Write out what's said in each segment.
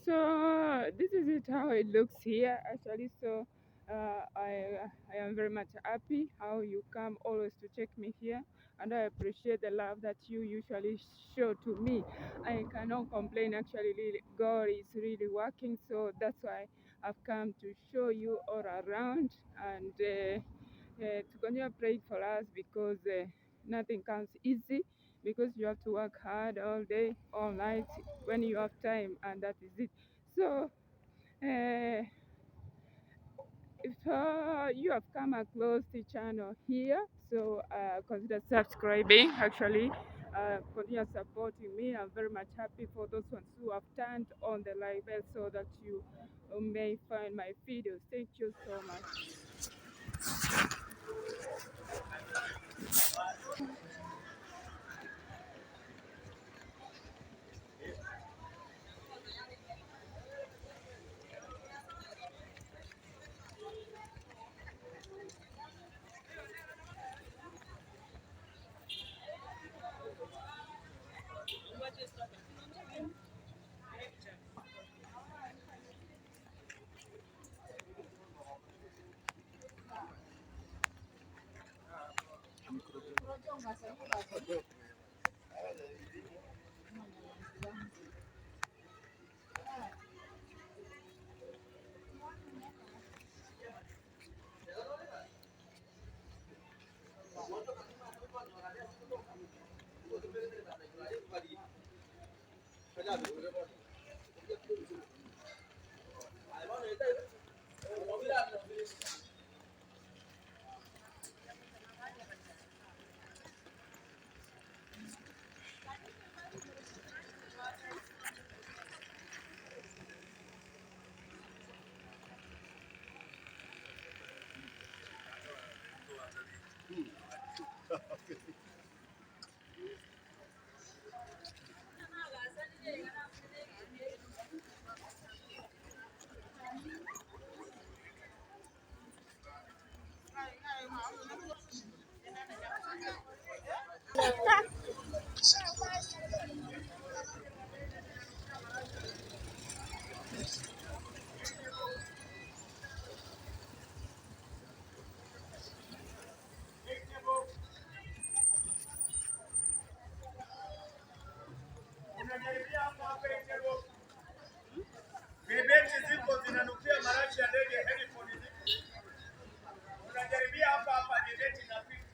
So this is it how it looks here actually. So I am very much happy how you come always to check me here, and I appreciate the love that you usually show to me. I cannot complain actually. Really, God is really working, so that's why I've come to show you all around and to continue praying for us because nothing comes easy, because you have to work hard all day, all night when you have time, and that is it. So, if you have come across the channel here, so consider subscribing. Actually, continue supporting me. I'm very much happy for those ones who have turned on the live bell so that you may find my videos. Thank you so much. Bebeti ziko zinanukia marashi ya ndege, headphone ziko. Unajaribia hapa hapa bebeti na pipi.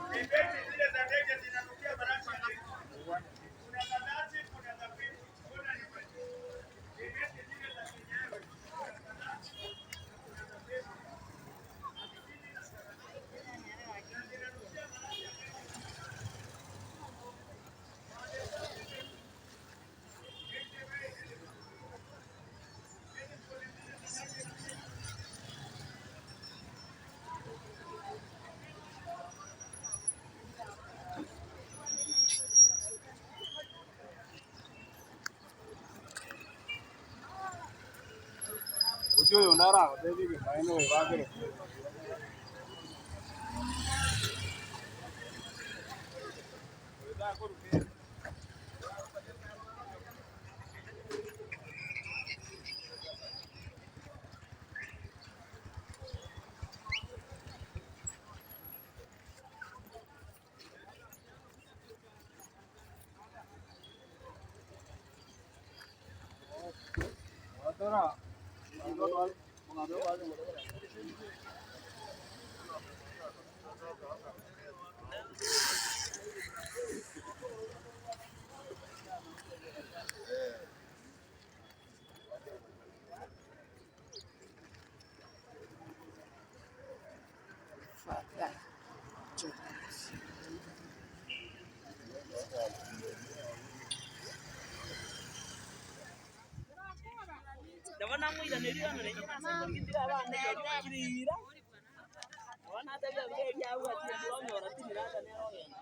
Bebeti zile za ndege zinanukia marashi ya ndege. Kuna kadati, kuna za pipi. Kuna ni kweli. Bebeti zile za kinyawe. Kuna kadati, kuna za pipi. Ujue unara baby ke maino wagere. Adora. Adora. Adora. Ndabona mwiranirio no renge nasanga ngitira abana kirira abana ataga bwe byawe ati ndonyora tiniranga ne rogenda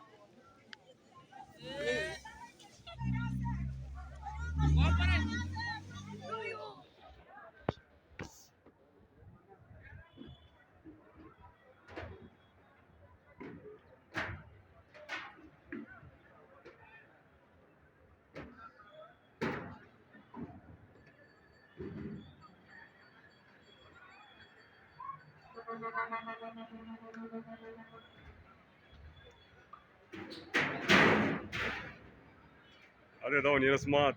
अरे तो नहीं smart.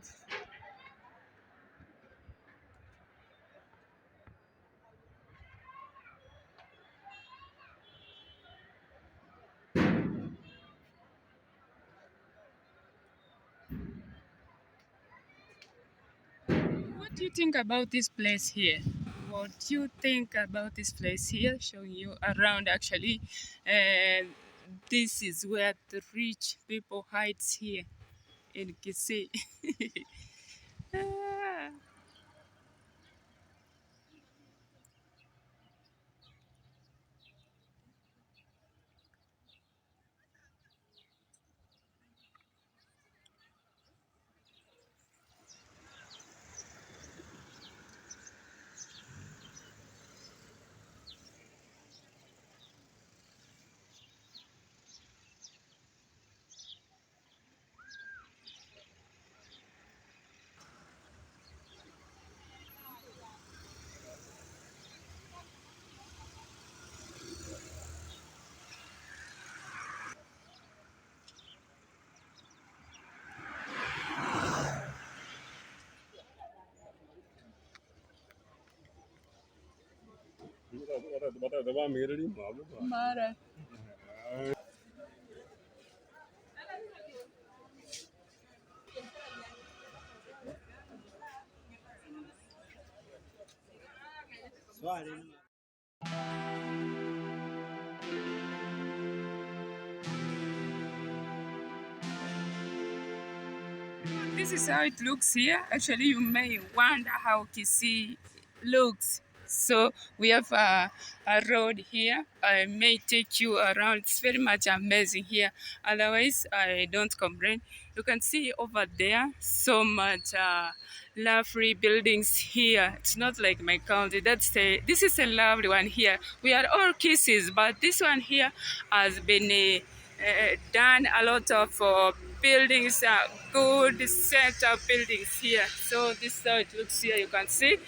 What do you think about this place here? What do you think about this place here? Showing you around actually. This is where the rich people hides here in Kisii. Ah. Mara. This is how it looks here. Actually, you may wonder how Kisii looks. So we have a road here. I may take you around. It's very much amazing here. Otherwise, I don't complain. You can see over there so much lovely buildings here. It's not like my county. This is a lovely one here. We are all kisses, but this one here has been done a lot of buildings, good set of buildings here. So this is how it looks here. You can see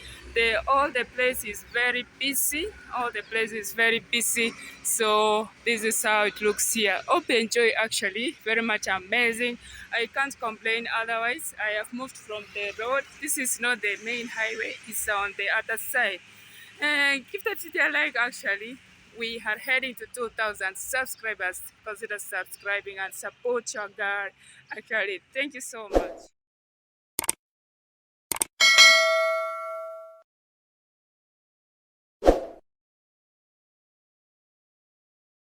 all the place is very busy. All the place is very busy. So this is how it looks here. Hope you enjoy actually. Very much amazing. I can't complain otherwise. I have moved from the road. This is not the main highway. It's on the other side. Give that video a like actually. We are heading to 2,000 subscribers. Consider subscribing and support your girl. Actually, thank you so much.